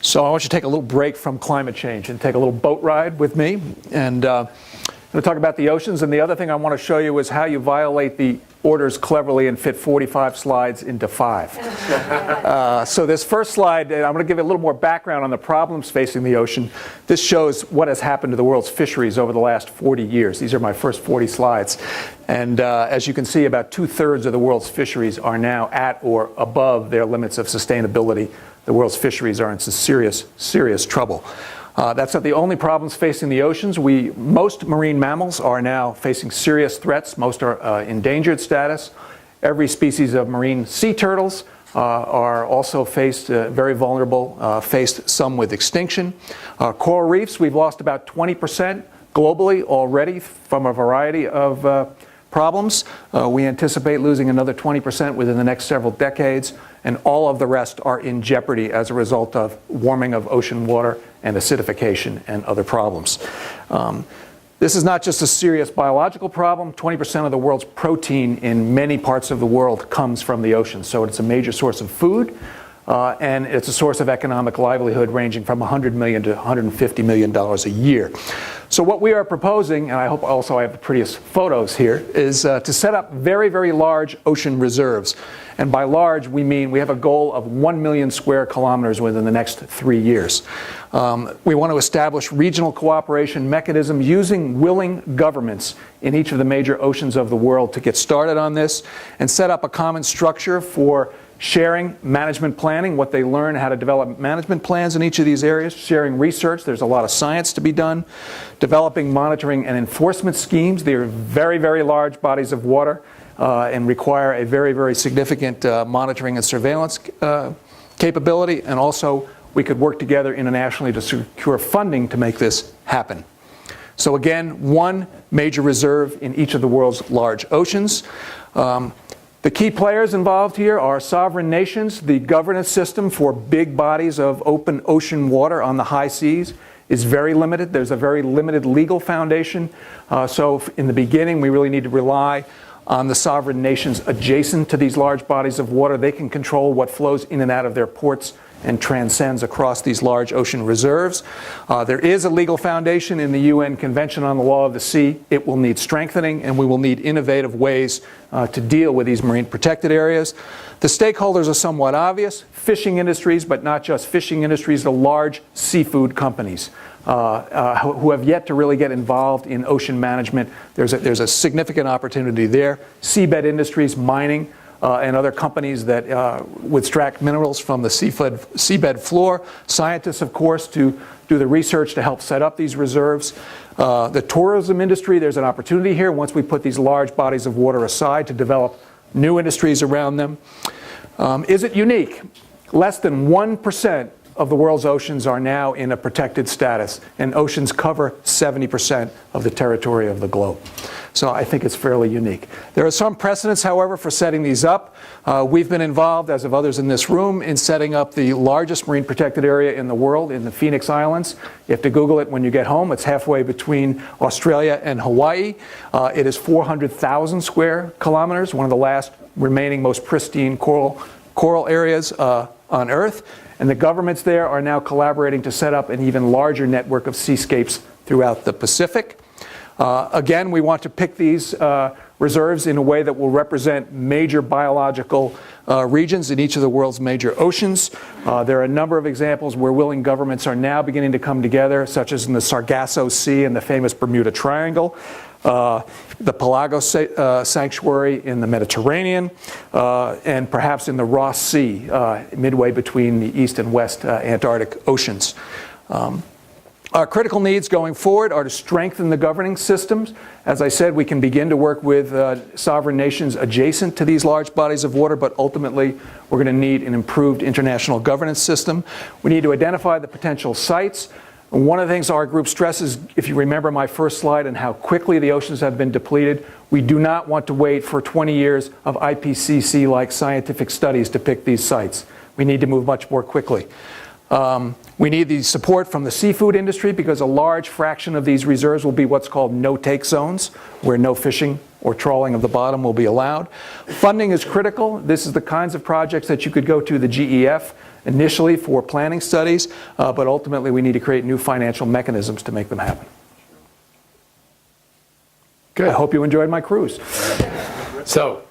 So I want you to take a little break from climate change and take a little boat ride with me. And I'm going to talk about the oceans. And the other thing I want to show you is how you violate the orders cleverly and fit 45 slides into 5. So this first slide, I'm going to give you a little more background on the problems facing the ocean. This shows what has happened to the world's fisheries over the last 40 years. These are my first 40 slides. And as you can see, about 2/3 of the world's fisheries are now at or above their limits of sustainability. The world's fisheries are in some serious, serious trouble. That's not the only problems facing the oceans. Most marine mammals are now facing serious threats. Most are endangered status. Every species of marine sea turtles are also faced very vulnerable, faced some with extinction. Coral reefs, we've lost about 20% globally already from a variety of problems. We anticipate losing another 20% within the next several decades, and all of the rest are in jeopardy as a result of warming of ocean water and acidification and other problems. This is not just a serious biological problem. 20% of the world's protein in many parts of the world comes from the ocean, so it's a major source of food. And it's a source of economic livelihood ranging from $100 million to $150 million a year. So what we are proposing, and I hope also I have the prettiest photos here, is to set up very, very large ocean reserves. And by large, we mean we have a goal of 1 million square kilometers within the next 3 years. We want to establish regional cooperation mechanism using willing governments in each of the major oceans of the world to get started on this, and set up a common structure for sharing management planning, what they learn, how to develop management plans in each of these areas, sharing research, there's a lot of science to be done, developing monitoring and enforcement schemes. They are very, very large bodies of water and require a very, very significant monitoring and surveillance capability, and also we could work together internationally to secure funding to make this happen. So again, one major reserve in each of the world's large oceans. The key players involved here are sovereign nations. The governance system for big bodies of open ocean water on the high seas is very limited. There's a very limited legal foundation. So in the beginning, we really need to rely on the sovereign nations adjacent to these large bodies of water. They can control what flows in and out of their ports and transcends across these large ocean reserves. There is a legal foundation in the UN Convention on the Law of the Sea. It will need strengthening, and we will need innovative ways to deal with these marine protected areas. The stakeholders are somewhat obvious. Fishing industries, but not just fishing industries, the large seafood companies who have yet to really get involved in ocean management. There's a significant opportunity there. Seabed industries, mining, and other companies that would extract minerals from the seabed floor. Scientists, of course, to do the research to help set up these reserves. The tourism industry, there's an opportunity here once we put these large bodies of water aside to develop new industries around them. Is it unique? Less than 1% of the world's oceans are now in a protected status, and oceans cover 70% of the territory of the globe. So I think it's fairly unique. There are some precedents, however, for setting these up. We've been involved, as of others in this room, in setting up the largest marine protected area in the world in the Phoenix Islands. You have to Google it when you get home. It's halfway between Australia and Hawaii. It is 400,000 square kilometers, one of the last remaining most pristine coral areas on Earth. And the governments there are now collaborating to set up an even larger network of seascapes throughout the Pacific. Again, we want to pick these reserves in a way that will represent major biological regions in each of the world's major oceans. There are a number of examples where willing governments are now beginning to come together, such as in the Sargasso Sea and the famous Bermuda Triangle, the Pelagos Sanctuary in the Mediterranean, and perhaps in the Ross Sea, midway between the East and West Antarctic Oceans. Our critical needs going forward are to strengthen the governing systems. As I said, we can begin to work with sovereign nations adjacent to these large bodies of water, but ultimately we're going to need an improved international governance system. We need to identify the potential sites. And one of the things our group stresses, if you remember my first slide and how quickly the oceans have been depleted, we do not want to wait for 20 years of IPCC-like scientific studies to pick these sites. We need to move much more quickly. We need the support from the seafood industry because a large fraction of these reserves will be what's called no-take zones, where no fishing or trawling of the bottom will be allowed. Funding is critical. This is the kinds of projects that you could go to the GEF initially for planning studies, but ultimately we need to create new financial mechanisms to make them happen. Good. I hope you enjoyed my cruise. So